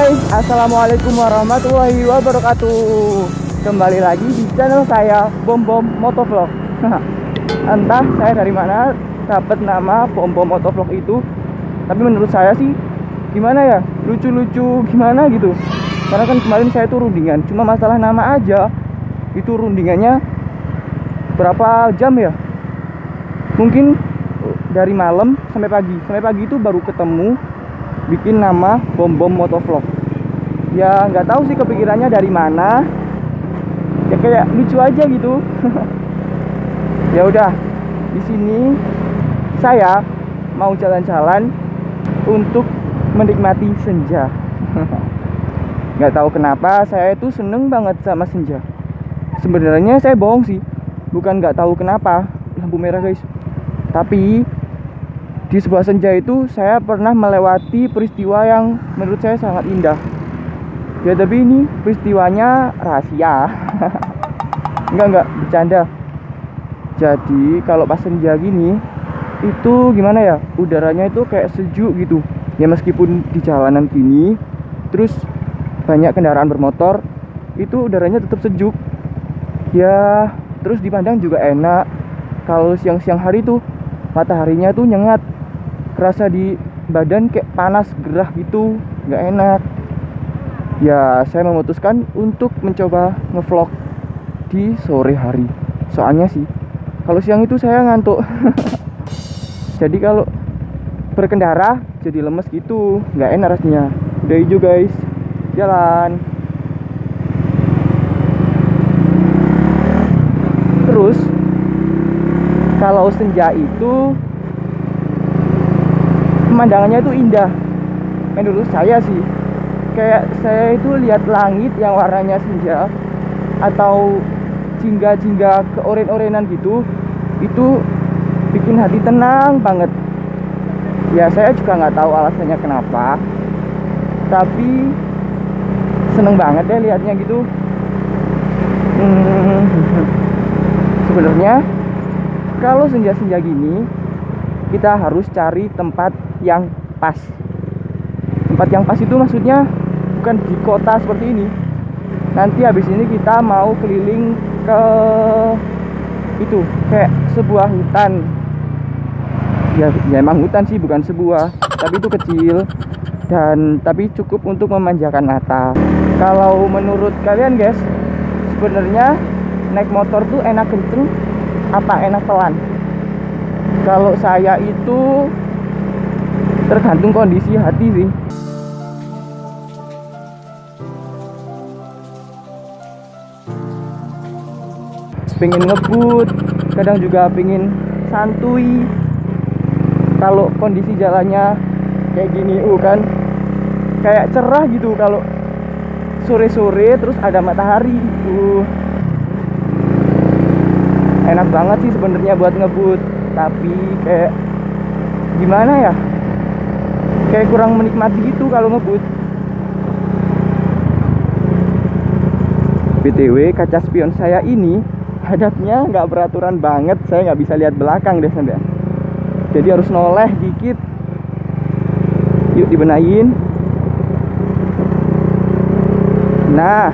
guys, assalamualaikum warahmatullahi wabarakatuh. Kembali lagi di channel saya Bom Bom Motovlog. Entah saya dari mana dapat nama Bom Bom Motovlog itu, tapi menurut saya sih gimana ya, lucu-lucu gimana gitu. Karena kan kemarin saya tuh rundingan, cuma masalah nama aja. Itu rundingannya berapa jam ya? Mungkin dari malam sampai pagi. Sampai pagi itu baru ketemu bikin nama Bom Bom Motovlog. Ya nggak tahu sih kepikirannya dari mana. Ya kayak lucu aja gitu. Ya udah, di sini saya mau jalan-jalan untuk menikmati senja. Nggak tahu kenapa saya itu seneng banget sama senja. Sebenarnya saya bohong sih, bukan nggak tahu kenapa. Lampu merah guys. Tapi di sebuah senja itu saya pernah melewati peristiwa yang menurut saya sangat indah. Ya tapi ini peristiwanya rahasia. Enggak, bercanda. Jadi kalau pas senja gini itu gimana ya, udaranya itu kayak sejuk gitu. Ya meskipun di jalanan gini terus banyak kendaraan bermotor, itu udaranya tetap sejuk. Ya terus dipandang juga enak. Kalau siang-siang hari tuh mataharinya tuh nyengat, kerasa di badan kayak panas gerah gitu, nggak enak. Ya saya memutuskan untuk mencoba ngevlog di sore hari. Soalnya sih kalau siang itu saya ngantuk. Jadi kalau berkendara jadi lemes gitu, nggak enak rasanya. Udah hijau guys, jalan. Terus kalau senja itu pemandangannya itu indah. Menurut saya sih, kayak saya itu lihat langit yang warnanya senja atau jingga-jingga keoren-orenan gitu, itu bikin hati tenang banget. Ya saya juga nggak tahu alasannya kenapa, tapi seneng banget deh liatnya gitu. Sebenarnya kalau senja-senja gini kita harus cari tempat yang pas. Tempat yang pas itu maksudnya bukan di kota seperti ini. Nanti habis ini kita mau keliling ke itu kayak sebuah hutan. Ya emang hutan sih, bukan sebuah, tapi itu kecil dan tapi cukup untuk memanjakan mata. Kalau menurut kalian guys, sebenarnya naik motor tuh enak kenceng apa enak pelan? Kalau saya itu tergantung kondisi hati sih. Pengen ngebut, kadang juga pengen santuy. Kalau kondisi jalannya kayak gini kan kayak cerah gitu. Kalau sore-sore terus ada matahari, enak banget sih sebenarnya buat ngebut. Tapi kayak gimana ya, kayak kurang menikmati gitu kalau ngebut. BTW kaca spion saya ini hadapnya nggak beraturan banget. Saya nggak bisa lihat belakang deh sampai. Jadi harus noleh dikit. Yuk dibenahin. Nah,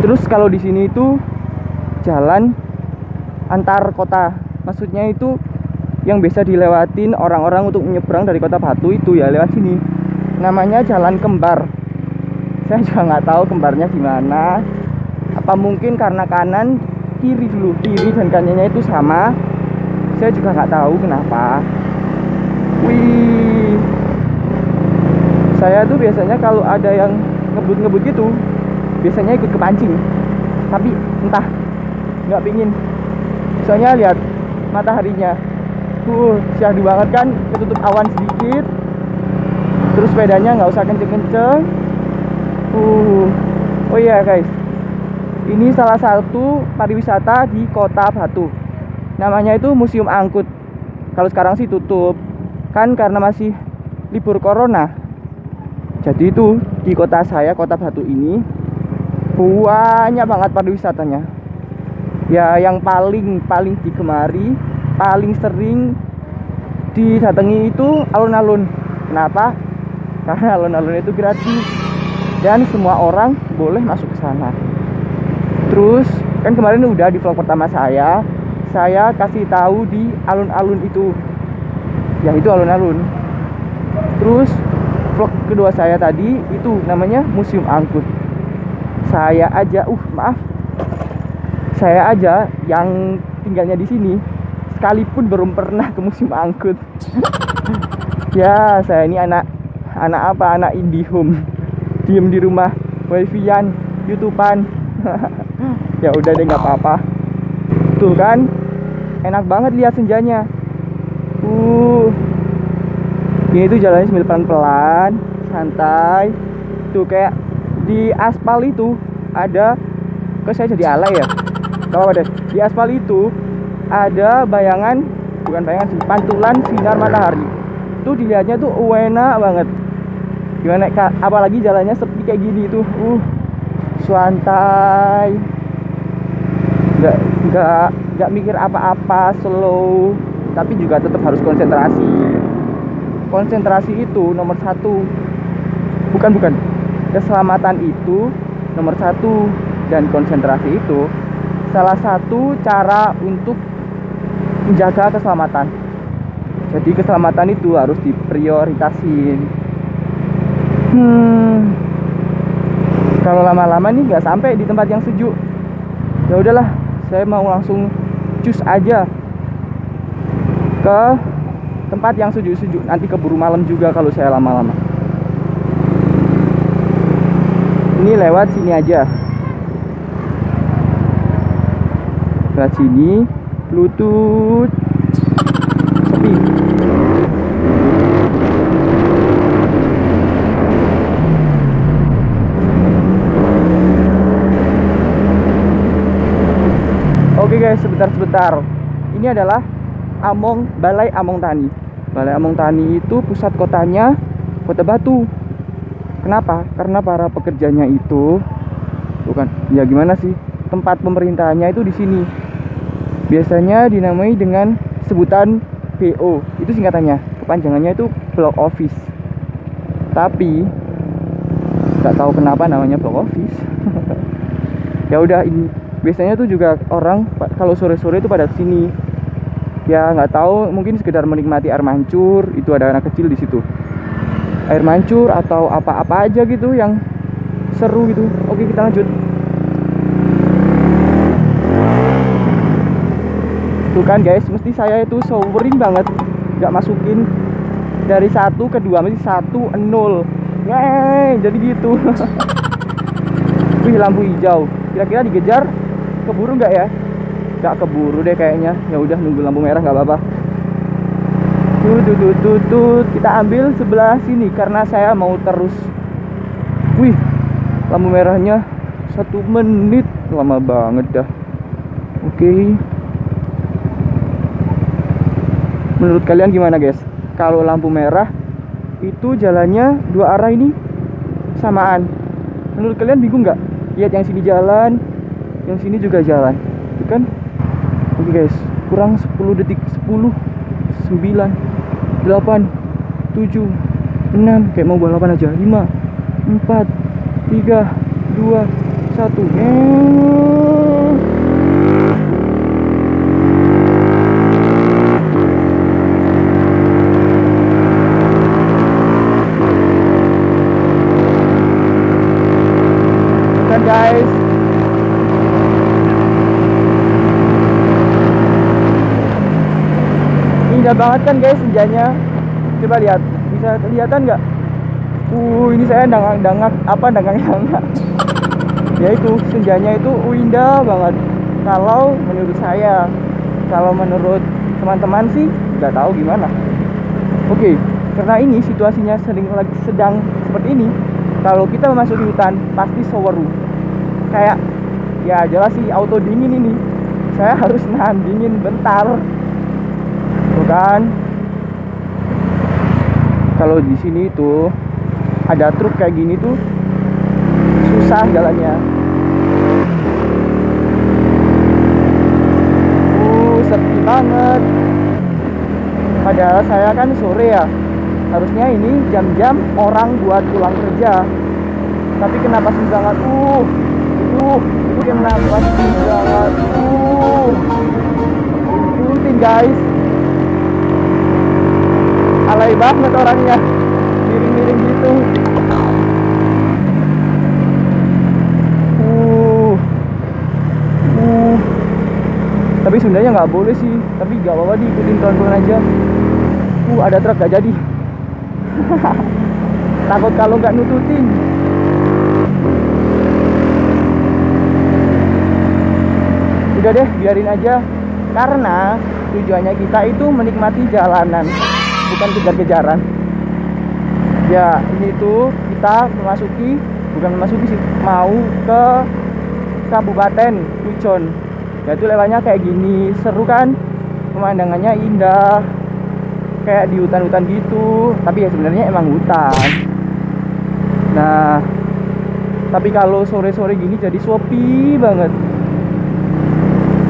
terus kalau di sini itu jalan antar kota, maksudnya itu yang biasa dilewatin orang-orang untuk menyeberang dari Kota Batu itu ya lewat sini. Namanya Jalan Kembar. Saya juga nggak tahu kembarnya gimana. Apa mungkin karena kanan kiri dulu, kiri dan kanannya itu sama. Saya juga nggak tahu kenapa. Wih, saya tuh biasanya kalau ada yang ngebut-ngebut gitu, biasanya ikut kepancing. Tapi entah, nggak pingin. Soalnya lihat mataharinya, syahdu banget kan, ketutup awan sedikit. Terus sepedanya nggak usah kenceng-kenceng. Oh iya guys, ini salah satu pariwisata di Kota Batu. Namanya itu Museum Angkut. Kalau sekarang sih tutup, kan karena masih libur corona. Jadi itu di kota saya, Kota Batu ini banyak banget pariwisatanya. Ya yang paling digemari, paling sering didatangi itu alun-alun. Kenapa? karena alun-alun itu gratis dan semua orang boleh masuk ke sana. Terus kan kemarin udah di vlog pertama saya kasih tahu di alun-alun itu, ya itu alun-alun. Terus vlog kedua saya tadi itu namanya Museum Angkut. Saya aja yang tinggalnya di sini sekalipun belum pernah ke Museum Angkut. Ya saya ini anak IndiHome, diem di rumah, wifi-an, YouTubean. Ya udah deh, nggak apa-apa. Tuh kan enak banget lihat senjanya. Ini tuh jalannya sambil pelan-pelan, santai. Tuh kayak di aspal itu ada, kok saya jadi alay ya? Gak apa-apa deh. Di aspal itu ada bukan bayangan sih, pantulan sinar matahari. Tuh dilihatnya tuh enak banget. Gimana Kak? Apalagi jalannya sepi kayak gini tuh. Santai. Nggak mikir apa-apa, slow. Tapi juga tetap harus konsentrasi. Konsentrasi itu nomor satu. Bukan. Keselamatan itu nomor satu. Dan konsentrasi itu salah satu cara untuk menjaga keselamatan. Jadi keselamatan itu harus diprioritasin. Kalau lama-lama nih nggak sampai di tempat yang sejuk. Ya udahlah, saya mau langsung cus aja ke tempat yang sejuk-sejuk. Nanti keburu malam juga kalau saya lama-lama. Ini lewat sini aja. Lewat sini, Bluetooth sepi. Oke guys, sebentar. Ini adalah Balai Among Tani. Balai Among Tani itu pusat kotanya Kota Batu. Kenapa? Karena para pekerjanya itu gimana sih? Tempat pemerintahannya itu di sini. Biasanya dinamai dengan sebutan BO. Itu singkatannya. Kepanjangannya itu Block Office. Tapi nggak tahu kenapa namanya Block Office. Ya udah, ini biasanya tuh juga orang kalau sore-sore itu pada sini. Ya nggak tahu, mungkin sekedar menikmati air mancur. Itu ada anak kecil di situ. Air mancur atau apa-apa aja gitu yang seru gitu. Oke, kita lanjut. Tuh kan guys, mesti saya itu showering banget, nggak masukin dari 1 ke 2, mesti 1 0. Jadi gitu. Wih, lampu hijau. Kira-kira dikejar keburu nggak ya? Nggak keburu deh kayaknya. Ya udah, nunggu lampu merah nggak apa-apa. Kita ambil sebelah sini karena saya mau terus. Wih, lampu merahnya 1 menit, lama banget dah. Oke. Menurut kalian gimana guys? Kalau lampu merah itu jalannya 2 arah ini samaan. Menurut kalian bingung nggak? Lihat yang sini jalan, yang sini juga jalan, itu kan? Oke guys, kurang 10 detik. 10, 9, 8, 7, 6, kayak mau balapan aja. 5, 4, 3, 2, 1. Guys, indah banget kan guys senjanya. Coba lihat, bisa kelihatan nggak? Ini saya dangak. Ya itu senjanya itu indah banget. Kalau menurut saya, kalau menurut teman-teman sih nggak tahu gimana. Oke, karena ini situasinya sedang seperti ini. Kalau kita memasuki hutan pasti seweru. Kayak ya jelas sih auto dingin ini. Saya harus nahan dingin bentar. Tuh kan. Kalau di sini tuh ada truk kayak gini tuh susah jalannya. Sepi banget. Padahal saya kan sore ya. Harusnya ini jam-jam orang buat pulang kerja. Tapi kenapa sepi banget? Kenapa sepi banget? Ikutin guys. Alay banget orangnya. Miring-miring gitu. Tapi sebenarnya nggak boleh sih. Tapi nggak apa-apa, diikutin pelan-pelan aja. Ada truk gak jadi. Takut kalau nggak nututin. Udah deh, biarin aja. Karena tujuannya kita itu menikmati jalanan, bukan kejar-kejaran. Ya, ini tuh kita bukan memasuki sih, mau ke Kabupaten Pujon. Ya itu lewatnya kayak gini, seru kan? Pemandangannya indah, kayak di hutan-hutan gitu. Tapi ya sebenarnya emang hutan. Nah, tapi kalau sore-sore gini jadi sepi banget.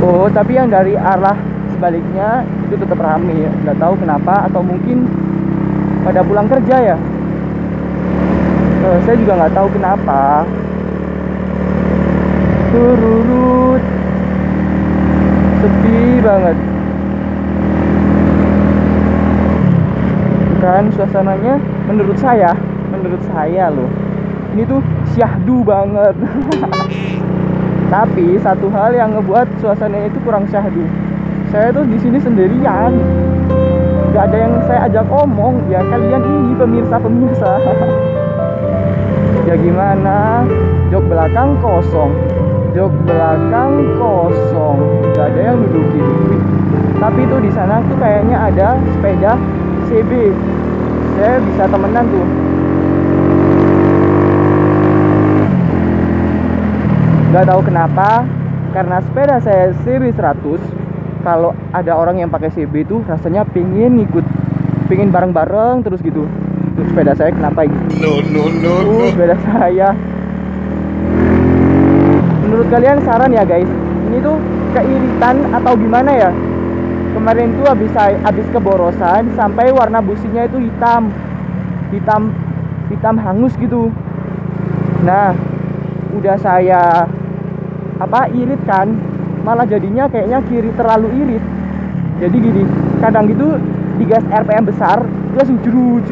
Oh, tapi yang dari arah sebaliknya itu tetap rame ya. Nggak tahu kenapa, atau mungkin pada pulang kerja ya. Saya juga nggak tahu kenapa. Turut sepi banget. Kan suasananya menurut saya loh, ini tuh syahdu banget. Tapi satu hal yang ngebuat suasananya itu kurang syahdu. Saya tuh di sini sendirian, nggak ada yang saya ajak omong. Ya kalian ini pemirsa. Ya gimana? Jok belakang kosong, nggak ada yang dudukin. Tapi tuh di sana tuh kayaknya ada sepeda CB. Saya bisa temenan tuh. Gak tahu kenapa, karena sepeda saya CB 100. Kalau ada orang yang pakai CB tuh rasanya pengen bareng-bareng terus gitu. Terus sepeda saya kenapa gitu? No. Sepeda saya. Menurut kalian saran ya guys, ini tuh keiritan atau gimana ya? Kemarin tuh habis keborosan sampai warna businya itu hitam hangus gitu. Nah, udah saya irit kan, malah jadinya kayaknya kiri terlalu irit. Jadi gini, kadang gitu di gas RPM besar langsung jedut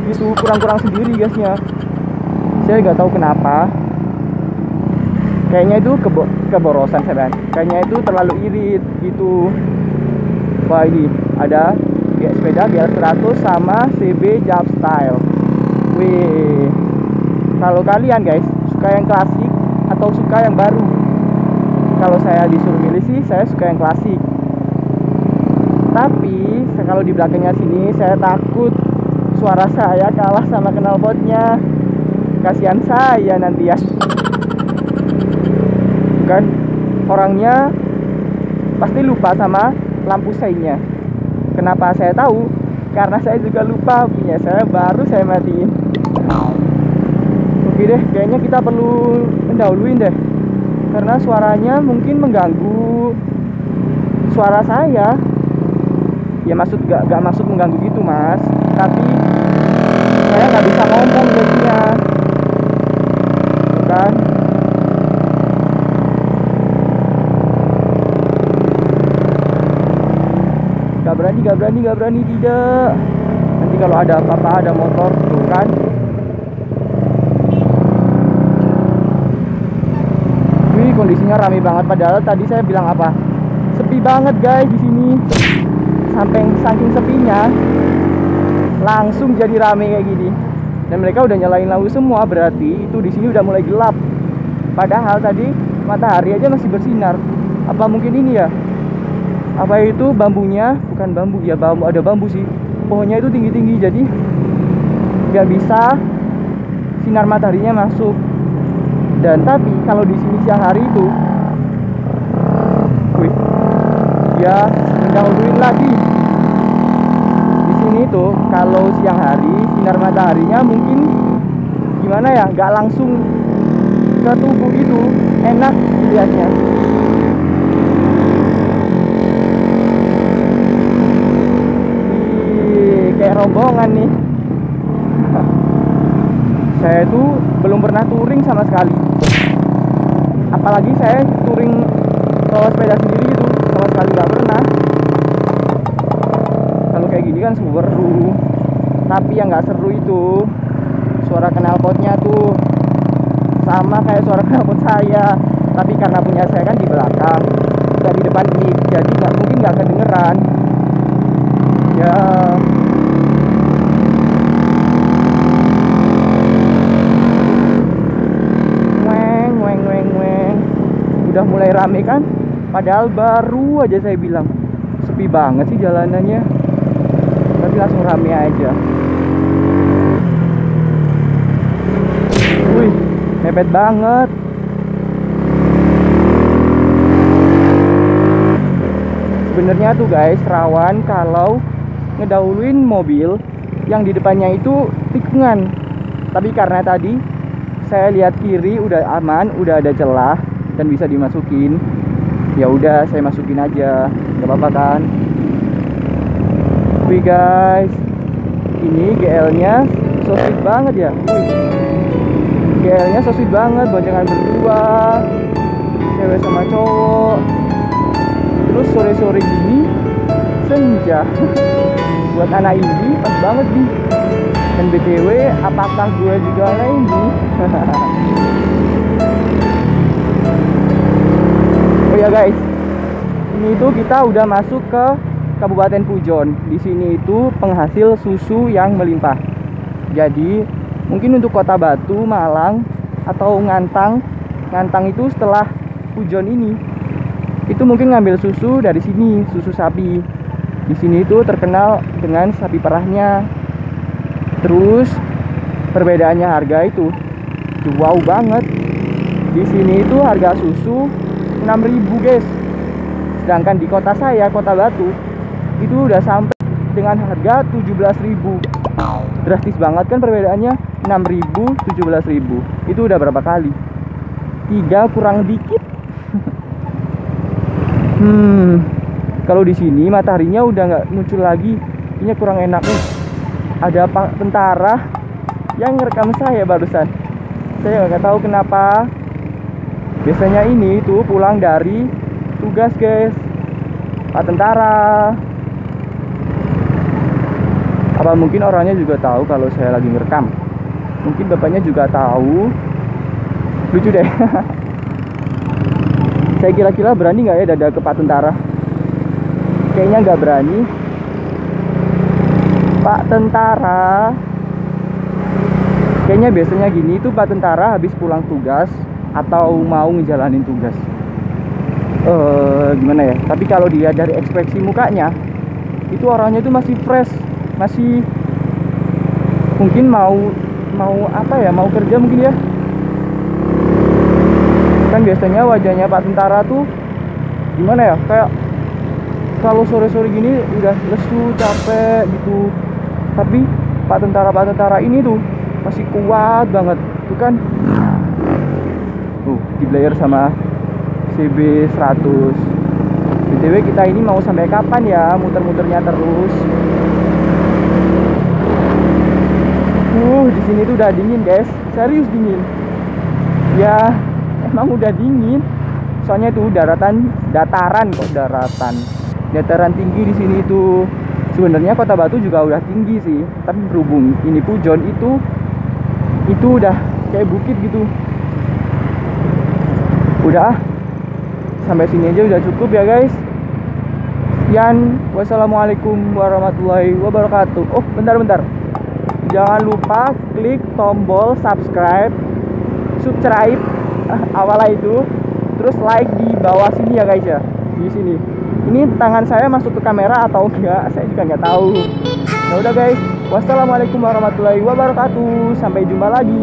gitu, kurang sendiri gasnya. Saya nggak tahu kenapa. Kayaknya itu keborosan saya. Kayaknya itu terlalu irit gitu. Wah, ini ada sepeda GL100 sama CB Jab Style. Wih. Kalau kalian guys suka yang klasik atau suka yang baru? Kalau saya disuruh milih sih, saya suka yang klasik. Tapi kalau di belakangnya sini saya takut suara saya kalah sama knalpotnya. Kasihan saya nanti ya. Kan orangnya pasti lupa sama lampu seinnya. Kenapa saya tahu? Karena saya juga lupa punya saya baru saya matiin. Oke deh, kayaknya kita perlu mendahuluin deh, karena suaranya mungkin mengganggu suara saya. Ya gak maksud mengganggu gitu mas, tapi saya nggak bisa ngomong jadinya, kan? Gak berani tidak. Nanti kalau ada apa-apa, ada motor tuh kan. Wih, kondisinya rame banget. Padahal tadi saya bilang apa? Sepi banget guys di sini. Sampai saking sepinya langsung jadi rame kayak gini. Dan mereka udah nyalain lampu semua, berarti itu di sini udah mulai gelap. Padahal tadi matahari aja masih bersinar. Apa mungkin ini ya? Apa itu bambunya? Bukan bambu ya, ada bambu sih. Pohonnya itu tinggi-tinggi, jadi nggak bisa sinar mataharinya masuk. Dan tapi kalau di sini siang hari itu, wih, ya mendahuluin lagi. Di sini tuh kalau siang hari sinar mataharinya mungkin gimana ya, nggak langsung ke tubuh gitu, enak dilihatnya. Kayak rombongan nih Saya itu belum pernah touring sama sekali. Apalagi saya touring bawa sepeda sendiri gitu, sama sekali nggak pernah. Kalau kayak gini kan seru. Tapi yang nggak seru itu suara knalpotnya tuh sama kayak suara knalpot saya. Tapi karena punya saya kan di belakang, nggak di depan mic, jadi mungkin nggak kedengeran. Ya. Udah mulai rame kan? Padahal baru aja saya bilang sepi banget sih jalanannya. Tapi langsung rame aja. Wih, mepet banget. Sebenarnya tuh guys, rawan kalau ngedahuluin mobil yang di depannya itu tikungan. Tapi karena tadi saya lihat kiri udah aman, udah ada celah dan bisa dimasukin, ya udah saya masukin aja, nggak apa-apa kan. Wih guys, ini GL-nya so sweet banget ya. GL-nya so sweet banget, boncengan berdua, cewek sama cowok. Terus sore-sore gini, senja. Buat anak ini pas banget nih. Dan BTW, apakah gue juga lagi? Oh ya guys, ini tuh kita udah masuk ke Kabupaten Pujon. Di sini itu penghasil susu yang melimpah. Jadi mungkin untuk Kota Batu, Malang, atau Ngantang itu setelah Pujon ini, itu mungkin ngambil susu dari sini, susu sapi. Di sini itu terkenal dengan sapi perahnya. Terus perbedaannya harga itu wow banget. Di sini itu harga susu 6.000 guys. Sedangkan di kota saya, Kota Batu, itu udah sampai dengan harga 17.000. Drastis banget kan perbedaannya, 6.000, 17.000. Itu udah berapa kali? 3 kurang dikit. Kalau di sini mataharinya udah nggak muncul lagi. Ini kurang enak nih. Ada Pak Tentara yang ngerekam saya barusan. Saya nggak tahu kenapa. Biasanya ini tuh pulang dari tugas guys, Pak Tentara. Apa mungkin orangnya juga tahu kalau saya lagi ngerekam? Mungkin bapaknya juga tahu. Lucu deh. Saya kira-kira berani nggak ya dadak ke Pak Tentara? Kayaknya nggak berani. Pak Tentara. Kayaknya biasanya gini tuh Pak Tentara habis pulang tugas atau mau ngejalanin tugas. Gimana ya? Tapi kalau dia dari ekspresi mukanya, itu orangnya itu masih fresh, masih mungkin mau apa ya? Mau kerja mungkin ya. Kan biasanya wajahnya Pak Tentara tuh gimana ya? Kayak kalau sore-sore gini udah lesu, capek gitu. Tapi Pak Tentara ini tuh masih kuat banget. Tuh kan. Di player sama CB100. BTW kita ini mau sampai kapan ya muter-muternya terus? Di sini tuh udah dingin guys, serius dingin. Ya emang udah dingin. Soalnya tuh dataran tinggi di sini itu. Sebenarnya Kota Batu juga udah tinggi sih, tapi berhubung ini Pujon itu udah kayak bukit gitu. Udah, sampai sini aja udah cukup ya guys. Sekian, wassalamualaikum warahmatullahi wabarakatuh. Oh bentar, jangan lupa klik tombol subscribe awalnya itu, terus like di bawah sini ya guys ya, di sini. Ini tangan saya masuk ke kamera atau enggak, saya juga nggak tahu. Ya udah guys, wassalamualaikum warahmatullahi wabarakatuh. Sampai jumpa lagi.